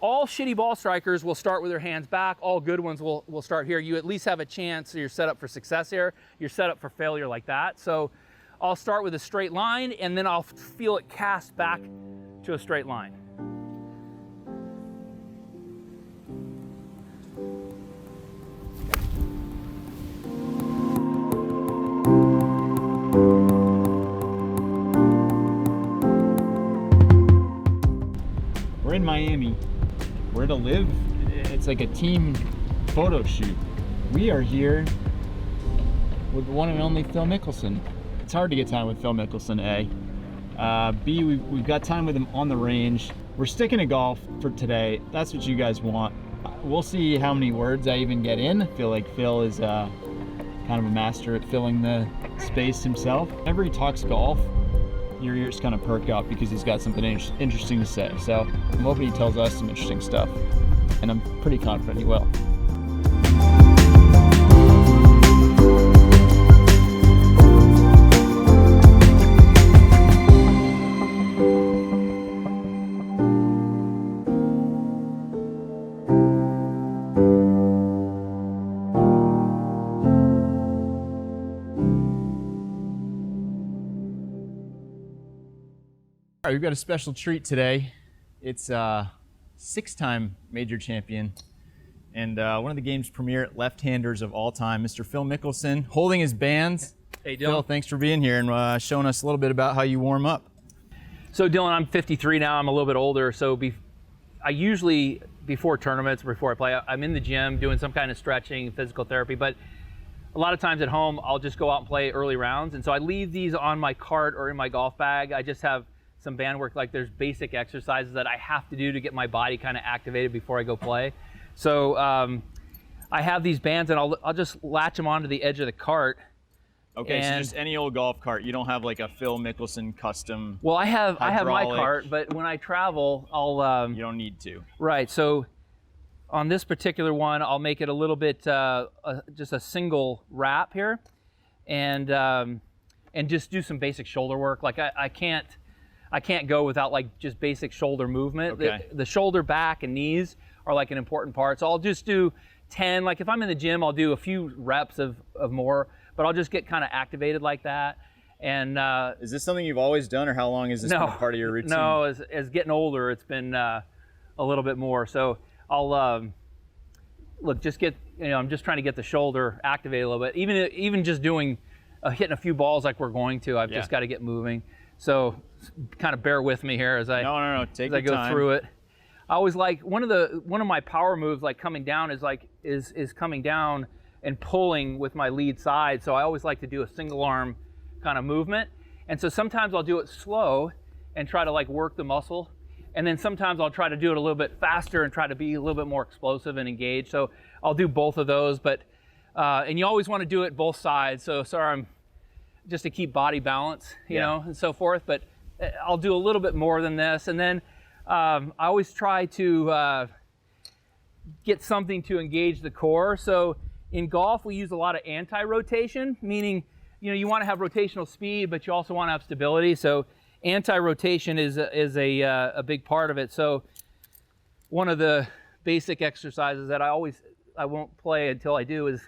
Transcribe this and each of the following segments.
All shitty ball strikers will start with their hands back. All good ones will start here. You at least have a chance, so you're set up for success here. You're set up for failure like that. So I'll start with a straight line, and then I'll feel it cast back to a straight line. We're in Miami. Where to live? It's like a team photo shoot. We are here with the one and only Phil Mickelson. It's hard to get time with Phil Mickelson, A. B, we've got time with him on the range. We're sticking to golf for today. That's what you guys want. We'll see how many words I even get in. I feel like Phil is kind of a master at filling the space himself. Whenever he talks golf, your ears kind of perk up because he's got something interesting to say. So I'm hoping he tells us some interesting stuff, and I'm pretty confident he will. All right, we've got a special treat today. It's six-time major champion and one of the game's premier left-handers of all time, Mr. Phil Mickelson, holding his bands. Hey, Dylan. Phil, thanks for being here and showing us a little bit about how you warm up. So Dylan, I'm 53 now. I'm a little bit older. So I usually, before tournaments, before I play, I'm in the gym doing some kind of stretching, physical therapy. But a lot of times at home, I'll just go out and play early rounds. And so I leave these on my cart or in my golf bag. I just have some band work, like there's basic exercises that I have to do to get my body kind of activated before I go play. So I have these bands, and I'll just latch them onto the edge of the cart. Okay, so just any old golf cart. You don't have like a Phil Mickelson custom. Well, I have my hydraulic. cart, but when I travel, I'll You don't need to. Right. So on this particular one, I'll make it a little bit just a single wrap here, and just do some basic shoulder work. Like I can't go without like just basic shoulder movement. Okay. The shoulder, back, and knees are like an important part. So I'll just do 10. Like if I'm in the gym, I'll do a few reps of more, but I'll just get kind of activated like that. And is this something you've always done, or how long has this been part of your routine? No, as getting older, it's been a little bit more. So I'll look, just get, I'm just trying to get the shoulder activated a little bit. Even just doing hitting a few balls like we're going to, I've just got to get moving. So kind of bear with me here as I go through it. I always like one of my power moves, like coming down, is coming down and pulling with my lead side. So I always like to do a single arm kind of movement. And so sometimes I'll do it slow and try to like work the muscle. And then sometimes I'll try to do it a little bit faster and try to be a little bit more explosive and engaged. So I'll do both of those, but and you always want to do it both sides. So sorry, I'm just to keep body balance, you know, and so forth. But I'll do a little bit more than this. And then I always try to get something to engage the core. So in golf, we use a lot of anti-rotation, meaning, you want to have rotational speed, but you also want to have stability. So anti-rotation is a big part of it. So one of the basic exercises that I won't play until I do is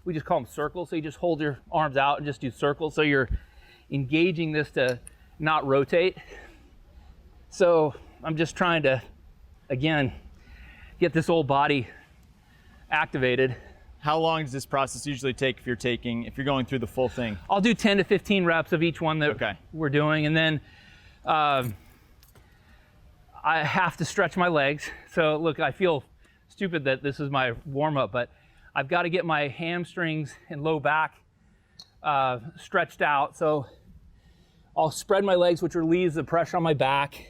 we just call them circles. So you just hold your arms out and just do circles. So you're engaging this to not rotate. So I'm just trying to, again, get this old body activated. How long does this process usually take if you're going through the full thing? I'll do 10 to 15 reps of each one that we're doing. And then I have to stretch my legs. So look, I feel stupid that this is my warm up, but I've got to get my hamstrings and low back stretched out. So I'll spread my legs, which relieves the pressure on my back,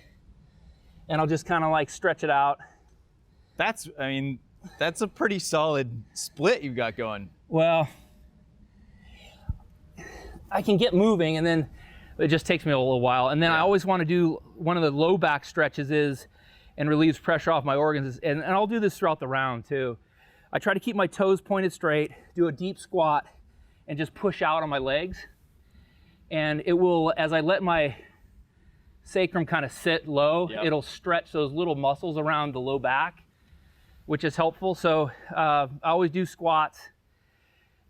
and I'll just kind of like stretch it out. That's a pretty solid split you've got going. Well, I can get moving, and then it just takes me a little while. And then I always want to do one of the low back stretches and relieves pressure off my organs. And I'll do this throughout the round too. I try to keep my toes pointed straight, do a deep squat, and just push out on my legs. And it will, as I let my sacrum kind of sit low, Yep. it'll stretch those little muscles around the low back, which is helpful. So I always do squats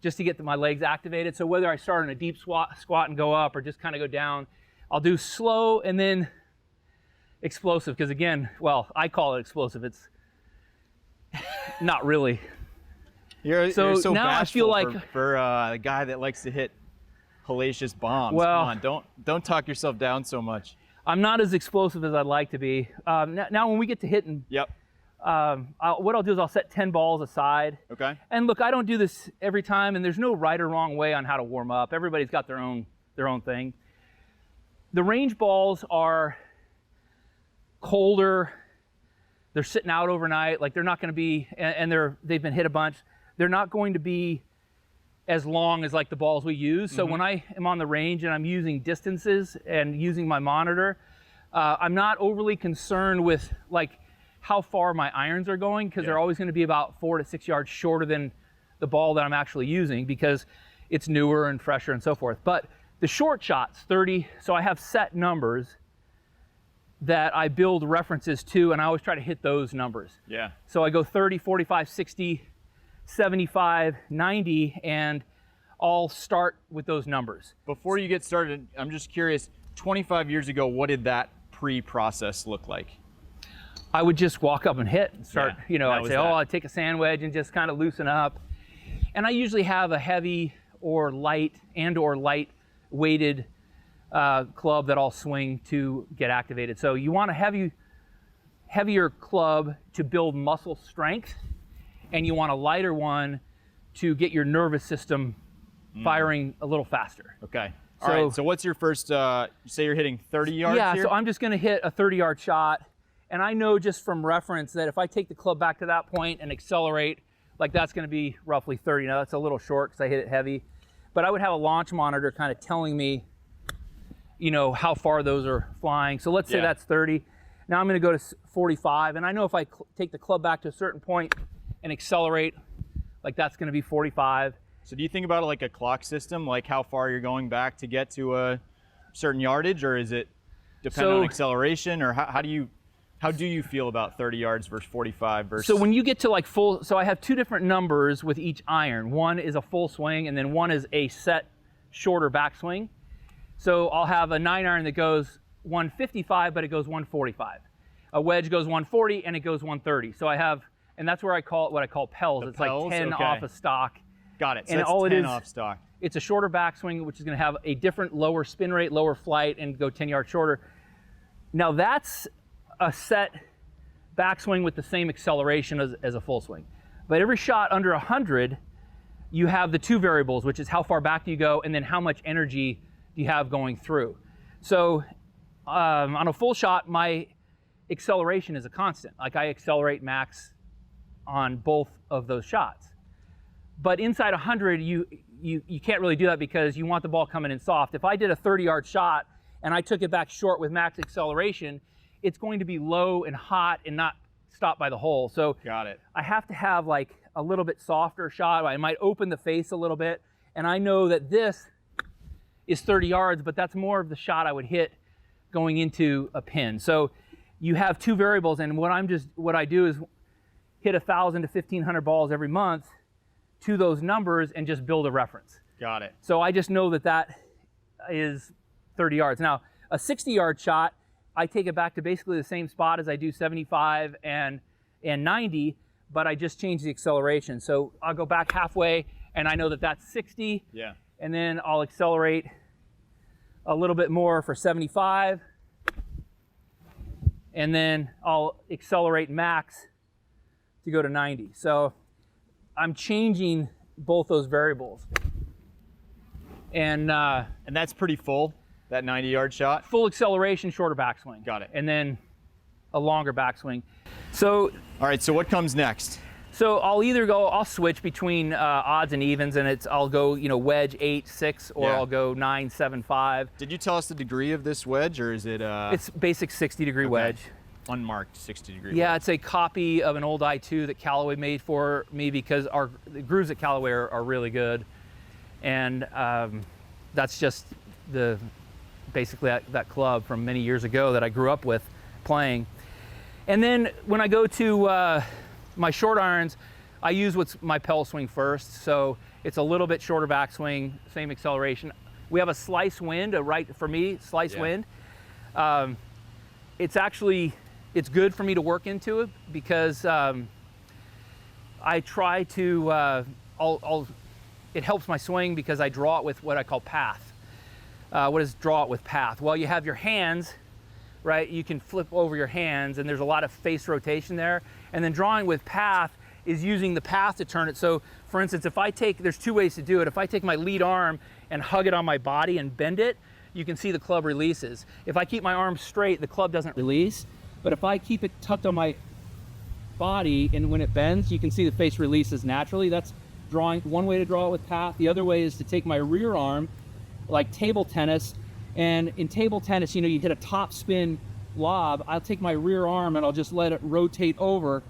just to get my legs activated. So whether I start in a deep squat and go up, or just kind of go down, I'll do slow and then explosive. Because again, well, I call it explosive. It's not really. You're so now I feel bashful like for a guy that likes to hit hellacious bombs. Well, come on, don't talk yourself down so much. I'm not as explosive as I'd like to be. Now when we get to hitting, Yep. what I'll do is I'll set 10 balls aside. Okay. And look, I don't do this every time, and there's no right or wrong way on how to warm up. Everybody's got their own thing. The range balls are colder. They're sitting out overnight. Like they're not going to be, and they've been hit a bunch. They're not going to be as long as like the balls we use. So when I am on the range and I'm using distances and using my monitor, I'm not overly concerned with like how far my irons are going, because they're always going to be about 4 to 6 yards shorter than the ball that I'm actually using, because it's newer and fresher and so forth. But the short shots, 30, so I have set numbers that I build references to, and I always try to hit those numbers. Yeah. So I go 30, 45, 60, 75, 90, and I'll start with those numbers. Before you get started, I'm just curious, 25 years ago, what did that pre-process look like? I would just walk up and hit and start, I'd say, I'd take a sand wedge and just kind of loosen up. And I usually have a heavy or light weighted club that I'll swing to get activated. So you want a heavier club to build muscle strength, and you want a lighter one to get your nervous system firing a little faster. Okay. All right. So what's your first, you say you're hitting 30 yards here? Yeah, so I'm just going to hit a 30-yard shot. And I know just from reference that if I take the club back to that point and accelerate, like that's going to be roughly 30. Now that's a little short because I hit it heavy. But I would have a launch monitor kind of telling me, how far those are flying. So let's say that's 30. Now I'm going to go to 45. And I know if I take the club back to a certain point and accelerate, like that's going to be 45. So do you think about it like a clock system, like how far you're going back to get to a certain yardage, or is it dependent on acceleration, or how do you feel about 30 yards versus 45 versus? So when you get to like full, so I have two different numbers with each iron. One is a full swing, and then one is a set shorter backswing. So I'll have a 9-iron that goes 155, but it goes 145. A wedge goes 140, and it goes 130. So I have, and that's where I call it what I call Pels. It's Pels? like 10 Okay. off a stock. Got it. So and that's all 10 it is, off stock. It's a shorter backswing, which is going to have a different lower spin rate, lower flight, and go 10 yards shorter. Now that's a set backswing with the same acceleration as a full swing. But every shot under 100, you have the two variables, which is how far back do you go, and then how much energy do you have going through. So on a full shot, my acceleration is a constant. Like I accelerate max on both of those shots. But inside 100, you can't really do that because you want the ball coming in soft. If I did a 30-yard shot and I took it back short with max acceleration, it's going to be low and hot and not stop by the hole. So Got it. I have to have like a little bit softer shot. I might open the face a little bit, and I know that this is 30 yards, but that's more of the shot I would hit going into a pin. So you have two variables, and what I do is hit 1,000 to 1,500 balls every month to those numbers and just build a reference. Got it. So I just know that is 30 yards. Now, a 60-yard shot, I take it back to basically the same spot as I do 75 and 90, but I just change the acceleration. So I'll go back halfway, and I know that that's 60. Yeah. And then I'll accelerate a little bit more for 75. And then I'll accelerate max to go to 90. So I'm changing both those variables. And that's pretty full, that 90-yard shot? Full acceleration, shorter backswing. Got it. And then a longer backswing. So, all right, so what comes next? So I'll switch between odds and evens, and I'll go, wedge 8, 6, or I'll go 9, 7, 5. Did you tell us the degree of this wedge, or is it? It's basic 60-degree wedge. Unmarked 60-degree. Yeah, wedge. it's a copy of an old I2 that Callaway made for me because the grooves at Callaway are really good, and that's just the basically that club from many years ago that I grew up with playing. And then when I go to my short irons, I use what's my pedal swing first. So it's a little bit shorter backswing, same acceleration. We have a slice wind, for me, slice wind. It's good for me to work into it because I try to, it helps my swing because I draw it with what I call path. What is draw it with path? Well, you have your hands, right? You can flip over your hands and there's a lot of face rotation there. And then drawing with path is using the path to turn it. So for instance, there's two ways to do it. If I take my lead arm and hug it on my body and bend it, you can see the club releases. If I keep my arm straight, the club doesn't release. But if I keep it tucked on my body and when it bends, you can see the face releases naturally. That's drawing, one way to draw it with path. The other way is to take my rear arm, like table tennis. And in table tennis, you hit a top spin lob. I'll take my rear arm and I'll just let it rotate over.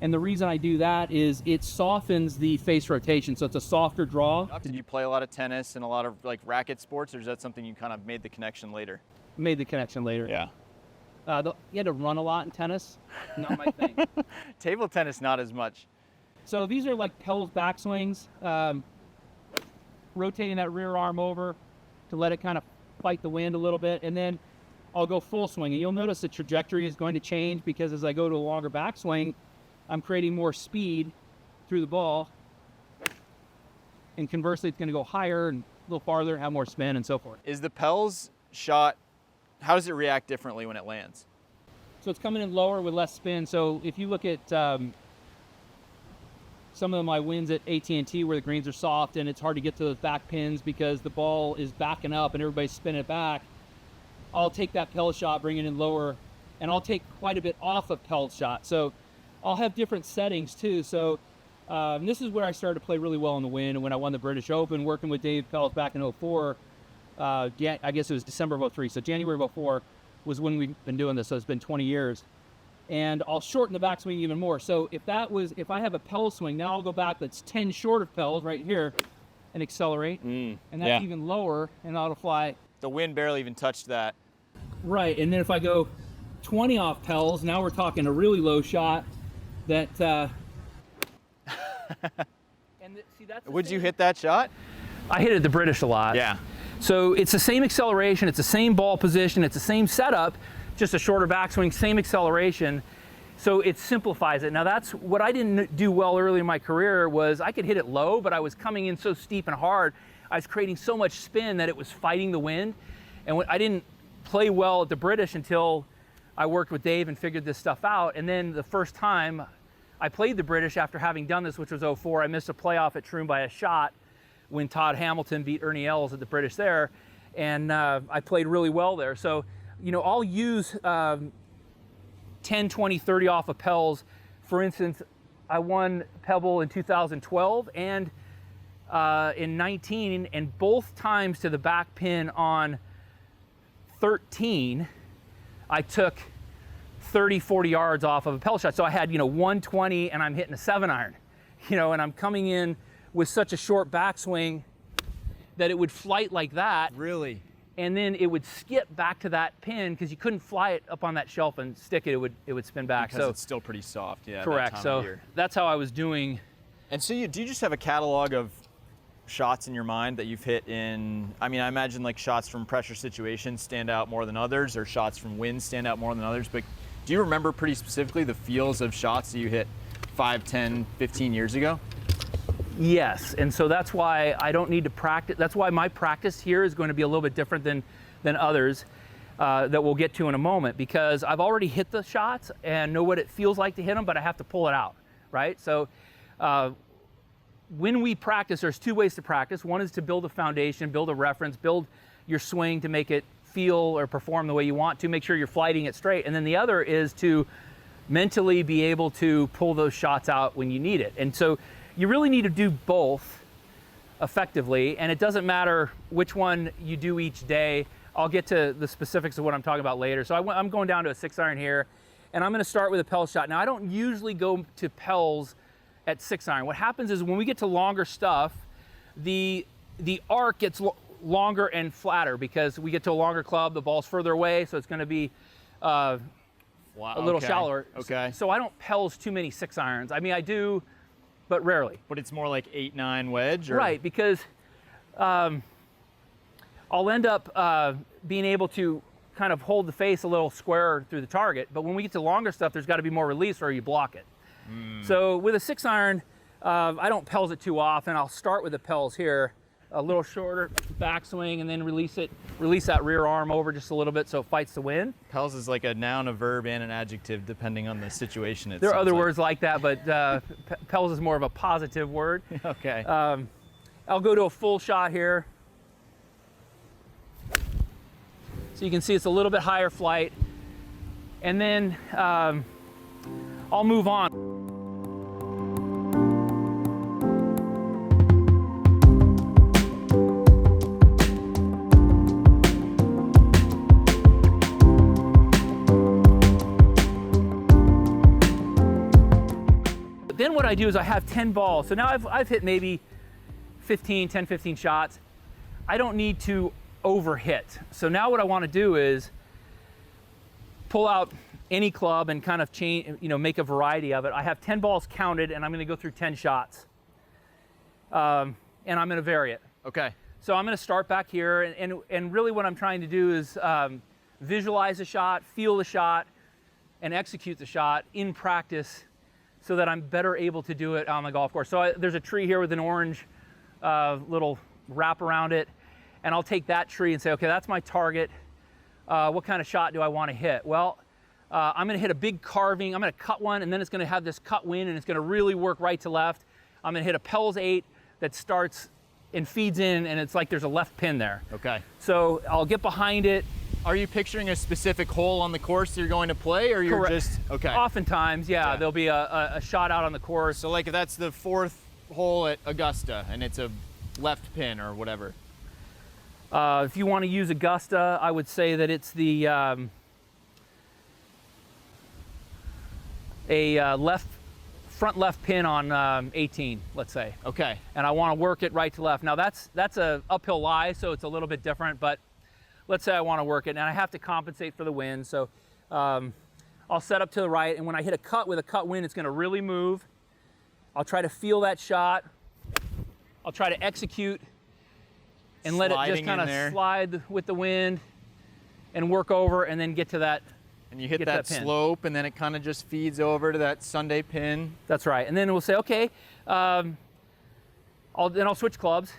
And the reason I do that is it softens the face rotation, so it's a softer draw. Did you play a lot of tennis and a lot of like racket sports, or is that something you kind of made the connection later? Made the connection later. Yeah. You had to run a lot in tennis. Not my thing. Table tennis, not as much. So these are like pedals backswings, rotating that rear arm over to let it kind of fight the wind a little bit, and then I'll go full swing. And you'll notice the trajectory is going to change because as I go to a longer backswing, I'm creating more speed through the ball, and conversely it's going to go higher and a little farther, have more spin and so forth. Is the Pels shot, how does it react differently when it lands? So it's coming in lower with less spin. So if you look at some of my wins at AT&T where the greens are soft and it's hard to get to those back pins because the ball is backing up and everybody's spinning it back, I'll take that Pel shot, bring it in lower, and I'll take quite a bit off of Pel shot. So I'll have different settings too. So this is where I started to play really well in the wind. And when I won the British Open, working with Dave Pelz back in 04, I guess it was December of 03. So January of 04 was when we've been doing this. So it's been 20 years. And I'll shorten the backswing even more. So if I have a Pel swing, now I'll go back that's 10 short of Pels right here and accelerate. And that's even lower, and that'll fly. The wind barely even touched that. Right, and then if I go 20 off Pels, now we're talking a really low shot. Would you hit that shot? I hit it at the British a lot. Yeah. So it's the same acceleration, it's the same ball position, it's the same setup, just a shorter backswing, same acceleration. So it simplifies it. Now that's what I didn't do well early in my career was I could hit it low, but I was coming in so steep and hard. I was creating so much spin that it was fighting the wind. And I didn't play well at the British until I worked with Dave and figured this stuff out. And then the first time I played the British after having done this, which was 04, I missed a playoff at Troon by a shot when Todd Hamilton beat Ernie Els at the British there. And I played really well there. So, I'll use 10, 20, 30 off of Pels. For instance, I won Pebble in 2012 and in 19, and both times to the back pin on 13, I took 30, 40 yards off of a Pel shot. So I had, 120 and I'm hitting a 7-iron, and I'm coming in with such a short backswing that it would flight like that. Really? And then it would skip back to that pin because you couldn't fly it up on that shelf and stick it. It would spin back. Because it's still pretty soft, yeah. Correct. So that's how I was doing. And so do you just have a catalog of shots in your mind that you've hit in, I imagine like shots from pressure situations stand out more than others, or shots from wind stand out more than others, but do you remember pretty specifically the feels of shots that you hit 5, 10, 15 years ago? Yes, and so that's why I don't need to practice. That's why my practice here is going to be a little bit different than others that we'll get to in a moment, because I've already hit the shots and know what it feels like to hit them, but I have to pull it out, right? So when we practice, there's two ways to practice. One is to build a foundation, build a reference, build your swing to make it feel or perform the way you want to, make sure you're flighting it straight. And then the other is to mentally be able to pull those shots out when you need it. And so you really need to do both effectively, and it doesn't matter which one you do each day. I'll get to the specifics of what I'm talking about later. So I'm going down to a 6-iron here, and I'm going to start with a Pel shot. Now, I don't usually go to Pels at 6-iron. What happens is when we get to longer stuff, the arc gets longer and flatter because we get to a longer club, the ball's further away, so it's going to be a little shallower. Okay. So I don't pells too many 6-irons. I mean, I do, but rarely. But it's more like 8-9 wedge? Or? Right, because I'll end up being able to kind of hold the face a little squarer through the target, but when we get to longer stuff, there's got to be more release or you block it. So with a 6-iron, I don't pells it too often. I'll start with the pells here, a little shorter backswing, and then release that rear arm over just a little bit so it fights the wind. Pells is like a noun, a verb, and an adjective depending on the situation. There are other words like that, but pells is more of a positive word. Okay. I'll go to a full shot here. So you can see it's a little bit higher flight. And then I'll move on. Then what I do is I have 10 balls. So now I've hit maybe 10, 15 shots. I don't need to overhit. So now what I want to do is pull out any club and kind of change, make a variety of it. I have 10 balls counted and I'm going to go through 10 shots. And I'm going to vary it. Okay. So I'm going to start back here and really what I'm trying to do is visualize the shot, feel the shot, and execute the shot in practice so that I'm better able to do it on the golf course. So there's a tree here with an orange little wrap around it, and I'll take that tree and say, okay, that's my target. What kind of shot do I want to hit? Well, I'm going to hit a big carving. I'm going to cut one, and then it's going to have this cut wind, and it's going to really work right to left. I'm going to hit a Pells 8 that starts and feeds in, and it's like there's a left pin there. Okay. So I'll get behind it. Are you picturing a specific hole on the course you're going to play, or you're Correct. just okay? Oftentimes, yeah, there'll be a shot out on the course. So like if that's the 4th hole at Augusta and it's a left pin or whatever. If you want to use Augusta, I would say that it's the front left pin on 18, let's say. Okay. And I want to work it right to left. Now that's a uphill lie, so it's a little bit different, but let's say I want to work it and I have to compensate for the wind. So I'll set up to the right, and when I hit a cut with a cut wind, it's going to really move. I'll try to feel that shot. I'll try to execute and let it just kind of slide with the wind and work over and then get to that. And you hit that slope, and then it kind of just feeds over to that Sunday pin. That's right. And then we'll say, okay, I'll switch clubs.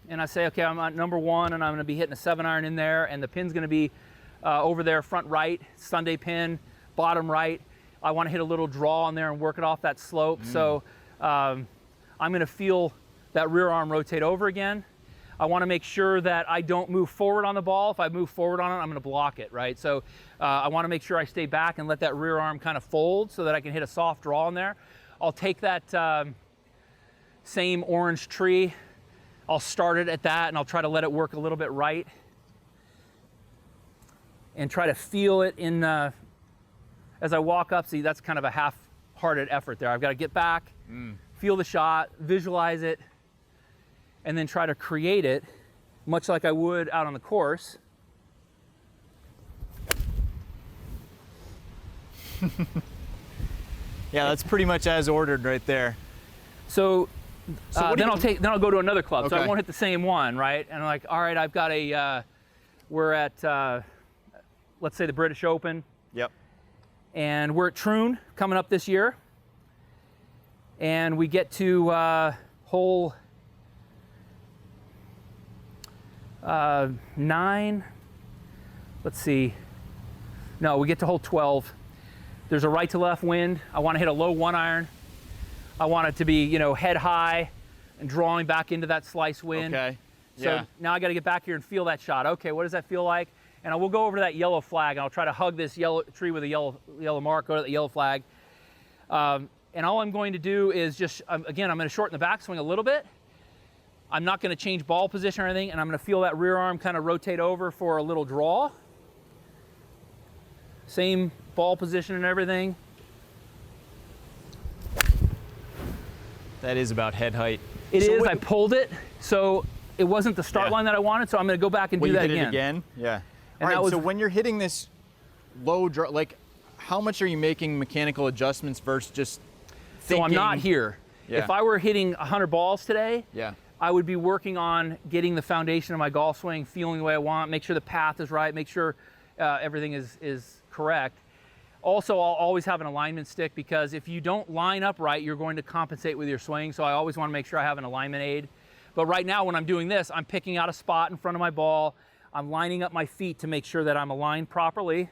And I say, okay, I'm at number 1, and I'm going to be hitting a 7-iron in there, and the pin's going to be over there, front right, Sunday pin, bottom right. I want to hit a little draw on there and work it off that slope. So I'm going to feel that rear arm rotate over again. I want to make sure that I don't move forward on the ball. If I move forward on it, I'm going to block it, right? So I want to make sure I stay back and let that rear arm kind of fold so that I can hit a soft draw in there. I'll take that same orange tree. I'll start it at that, and I'll try to let it work a little bit right and try to feel it in as I walk up. See, that's kind of a half-hearted effort there. I've got to get back, feel the shot, visualize it, and then try to create it much like I would out on the course. Yeah, that's pretty much as ordered right there. So then I'll go to another club. Okay. So I won't hit the same one, right? And I'm like, all right, I've got we're at, let's say the British Open. Yep. And we're at Troon coming up this year. And we get to hole 9. Let's see. No, we get to hole 12. There's a right to left wind. I want to hit a low 1-iron. I want it to be, head high and drawing back into that slice wind. Okay. So now I got to get back here and feel that shot. Okay, what does that feel like? And I will go over to that yellow flag, and I'll try to hug this yellow tree with a yellow mark, go to the yellow flag. And all I'm going to do is just, again, I'm going to shorten the backswing a little bit. I'm not going to change ball position or anything, and I'm going to feel that rear arm kind of rotate over for a little draw. Same ball position and everything. That is about head height. It is. I pulled it. So it wasn't the start line that I wanted, so I'm going to go back and do that hit again. It again? Yeah. And All right, was, so when you're hitting this low draw, like how much are you making mechanical adjustments versus just thinking? So I'm not here. Yeah. If I were hitting 100 balls today, yeah, I would be working on getting the foundation of my golf swing, feeling the way I want, make sure the path is right, make sure everything is correct. Also, I'll always have an alignment stick, because if you don't line up right, you're going to compensate with your swing. So I always want to make sure I have an alignment aid. But right now, when I'm doing this, I'm picking out a spot in front of my ball. I'm lining up my feet to make sure that I'm aligned properly.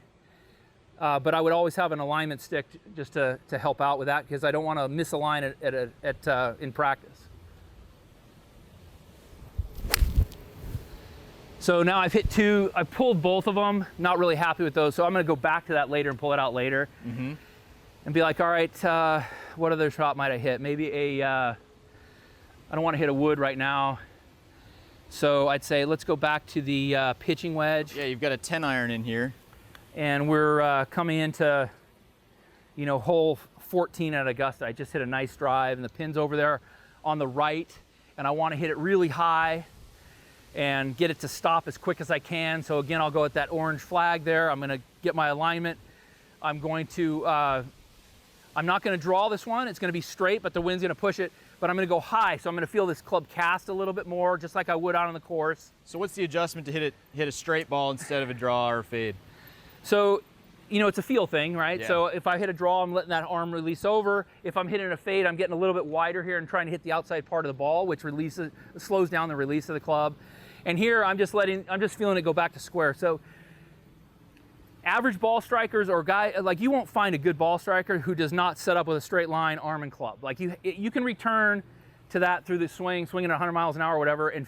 But I would always have an alignment stick just to help out with that, because I don't want to misalign it in practice. So now I've hit 2, I pulled both of them, not really happy with those, so I'm going to go back to that later and pull it out later. And be like, all right, what other shot might I hit? Maybe I don't want to hit a wood right now, so I'd say let's go back to the pitching wedge. Yeah, you've got a 10 iron in here. And we're coming into, hole 14 at Augusta. I just hit a nice drive, and the pin's over there on the right, and I want to hit it really high and get it to stop as quick as I can. So again, I'll go with that orange flag there. I'm going to get my alignment. I'm not going to draw this one. It's going to be straight, but the wind's going to push it. But I'm going to go high, so I'm going to feel this club cast a little bit more, just like I would out on the course. So what's the adjustment to hit a straight ball instead of a draw or a fade? So, it's a feel thing, right? Yeah. So if I hit a draw, I'm letting that arm release over. If I'm hitting a fade, I'm getting a little bit wider here and trying to hit the outside part of the ball, which slows down the release of the club. And here, I'm just feeling it go back to square. So average ball strikers, or you won't find a good ball striker who does not set up with a straight line, arm and club. Like you can return to that through the swinging at 100 miles an hour or whatever, and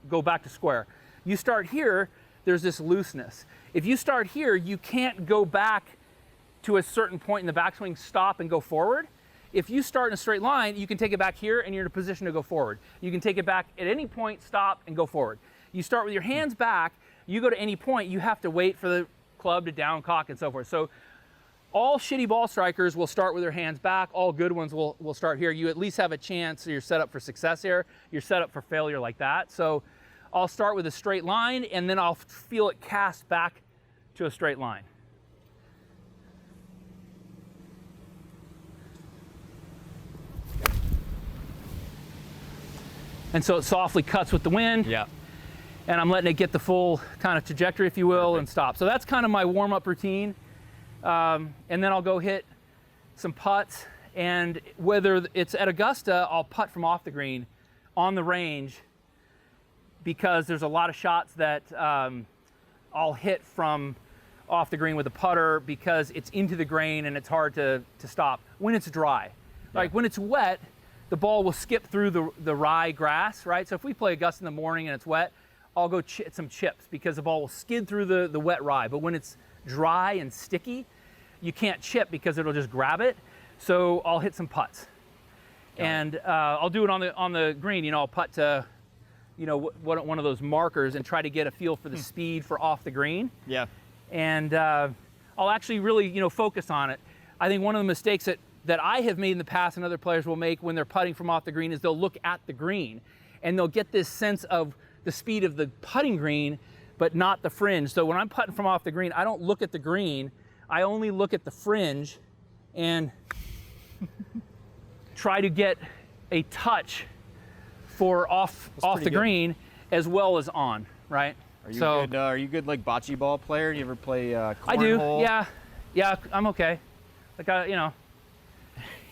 go back to square. You start here, there's this looseness. If you start here, you can't go back to a certain point in the backswing, stop and go forward. If you start in a straight line, you can take it back here and you're in a position to go forward. You can take it back at any point, stop and go forward. You start with your hands back, you go to any point, you have to wait for the club to down cock and so forth. So all shitty ball strikers will start with their hands back. All good ones will start here. You at least have a chance, you're set up for success here. You're set up for failure like that. So I'll start with a straight line, and then I'll feel it cast back to a straight line. And so it softly cuts with the wind. Yeah. And I'm letting it get the full kind of trajectory, if you will. Perfect. And stop. So that's kind of my warm-up routine. And then I'll go hit some putts. And whether it's at Augusta, I'll putt from off the green on the range, because there's a lot of shots that I'll hit from off the green with a putter, because it's into the grain and it's hard to stop when it's dry. Yeah. Like when it's wet, the ball will skip through the rye grass, right? So if we play Augusta in the morning and it's wet, I'll go hit some chips, because the ball will skid through the wet rye. But when it's dry and sticky, you can't chip because it'll just grab it. So I'll hit some putts. And I'll do it on the green. I'll putt to one of those markers and try to get a feel for the speed for off the green. Yeah. And I'll actually really focus on it. I think one of the mistakes that I have made in the past and other players will make when they're putting from off the green is they'll look at the green and they'll get this sense of the speed of the putting green, but not the fringe. So when I'm putting from off the green, I don't look at the green. I only look at the fringe and try to get a touch for off the green as well as on, right? Are you good like bocce ball player? You ever play cornhole? I do. Yeah, I'm okay. Like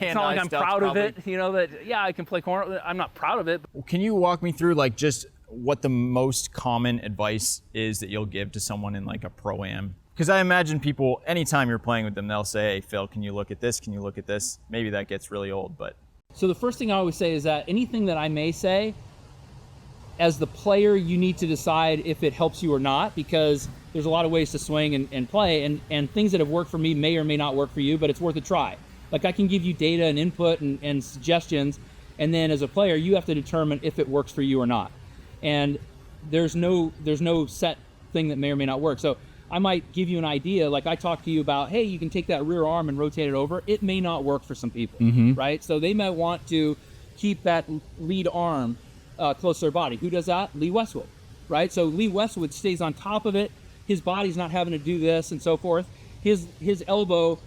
it's not like I'm proud of it. I can play cornhole. I'm not proud of it. Can you walk me through like just what the most common advice is that you'll give to someone in like a pro-am? Because I imagine people, anytime you're playing with them, they'll say, "Hey, Phil, can you look at this? Can you look at this?" Maybe that gets really old, but. So the first thing I always say is that anything that I may say, as the player, you need to decide if it helps you or not, because there's a lot of ways to swing and play, and things that have worked for me may or may not work for you, but it's worth a try. Like I can give you data and input and suggestions, and then as a player, you have to determine if it works for you or not. And there's no set thing that may or may not work. So I might give you an idea, like I talked to you about, hey, you can take that rear arm and rotate it over. It may not work for some people, right? So they might want to keep that lead arm close to their body. Who does that? Lee Westwood, right? So Lee Westwood stays on top of it. His body's not having to do this and so forth. His elbow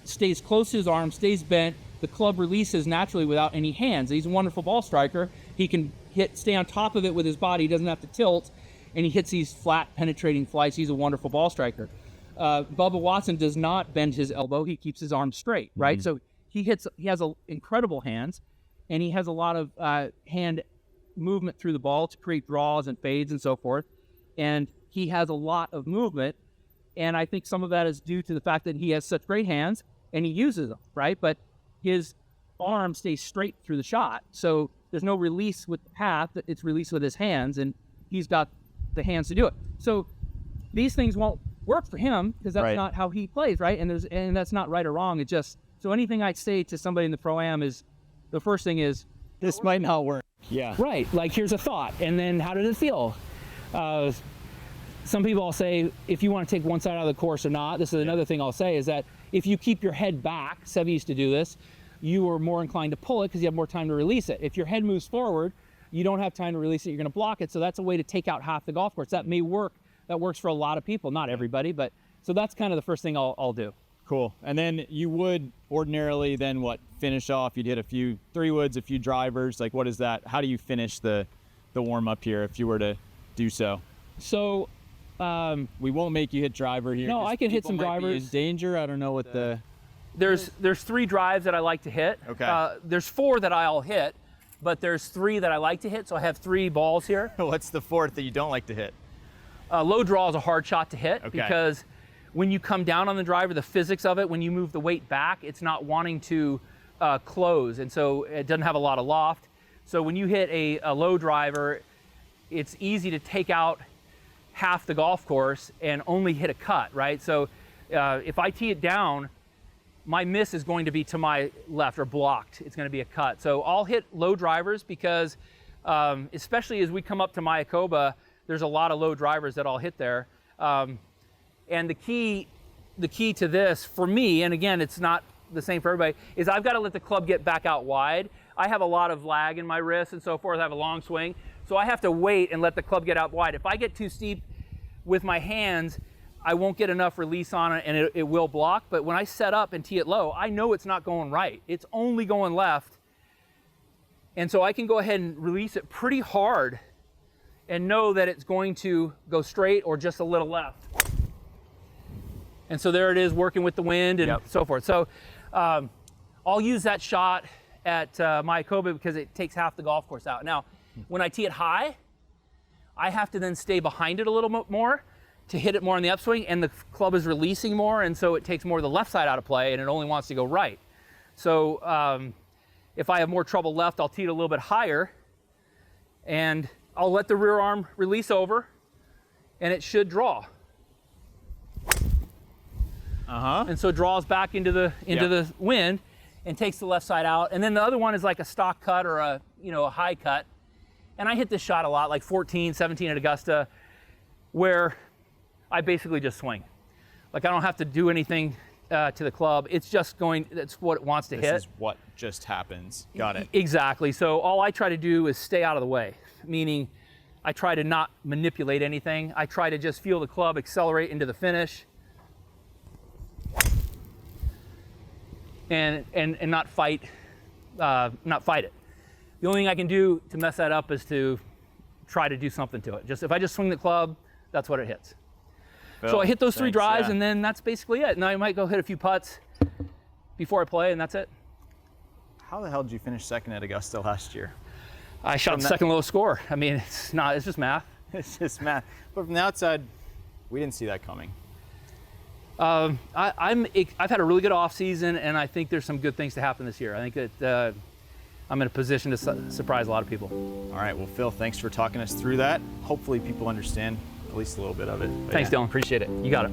stays close to his arm, stays bent. The club releases naturally without any hands. He's a wonderful ball striker. He can stay on top of it with his body. He doesn't have to tilt, and he hits these flat, penetrating flights. He's a wonderful ball striker. Bubba Watson does not bend his elbow. He keeps his arm straight, right? So he has incredible hands, and he has a lot of hand movement through the ball to create draws and fades and so forth. And he has a lot of movement, and I think some of that is due to the fact that he has such great hands, and he uses them, right? But his arm stays straight through the shot, so there's no release with the path. It's released with his hands, and he's got the hands to do it. So these things won't work for him because that's not how he plays, right? And that's not right or wrong. It's just, so anything I say to somebody in the Pro-Am is, the first thing is, This might not work. Yeah. right, like here's a thought, and then how did it feel? Some people will say, if you want to take one side out of the course or not, this is another thing I'll say, is that if you keep your head back, Seve used to do this, you are more inclined to pull it because you have more time to release it. If your head moves forward, you don't have time to release it, you're going to block it, so that's a way to take out half the golf course. That may work, that works for a lot of people, not everybody, but so that's kind of the first thing I'll do. Cool. And then you would ordinarily then what, finish off? You'd hit a few 3-woods, a few drivers. Like what is that? How do you finish the warm up here if you were to do so? So we won't make you hit driver here. No, I can hit some drivers. In danger. I don't know what the. There's 3 drives that I like to hit. Okay. There's 4 that I'll hit, but there's 3 that I like to hit. So I have 3 balls here. What's the 4th that you don't like to hit? Low draw is a hard shot to hit because when you come down on the driver, the physics of it, when you move the weight back, it's not wanting to close, and so it doesn't have a lot of loft. So when you hit a low driver, it's easy to take out half the golf course and only hit a cut, right? So if I tee it down, my miss is going to be to my left or blocked. It's going to be a cut. So I'll hit low drivers because especially as we come up to Mayakoba, there's a lot of low drivers that I'll hit there. And the key to this for me, and again, it's not the same for everybody, is I've got to let the club get back out wide. I have a lot of lag in my wrist and so forth. I have a long swing. So I have to wait and let the club get out wide. If I get too steep with my hands, I won't get enough release on it and it will block. But when I set up and tee it low, I know it's not going right. It's only going left. And so I can go ahead and release it pretty hard and know that it's going to go straight or just a little left. And so there it is, working with the wind and so forth. So I'll use that shot at Mayakoba because it takes half the golf course out. Now, when I tee it high, I have to then stay behind it a little bit more to hit it more on the upswing, and the club is releasing more, and so it takes more of the left side out of play, and it only wants to go right. So if I have more trouble left, I'll tee it a little bit higher, and I'll let the rear arm release over, and it should draw. And so it draws back into the wind and takes the left side out. And then the other one is like a stock cut or a high cut. And I hit this shot a lot, like 14, 17 at Augusta, where I basically just swing. Like I don't have to do anything to the club. It's just going, that's what it wants to hit. This is what just happens. Got it. Exactly. So all I try to do is stay out of the way, meaning I try to not manipulate anything. I try to just feel the club accelerate into the finish. And not fight it. The only thing I can do to mess that up is to try to do something to it. If I just swing the club, that's what it hits. Phil, so I hit those 3 drives, yeah. and then that's basically it. And I might go hit a few putts before I play, and that's it. How the hell did you finish second at Augusta last year? I shot the second lowest score. I mean, it's just math. It's just math. But from the outside, we didn't see that coming. I've had a really good off season, and I think there's some good things to happen this year. I think that I'm in a position to surprise a lot of people. All right, well, Phil, thanks for talking us through that. Hopefully people understand at least a little bit of it. But Thanks, Dylan. Appreciate it. You got it.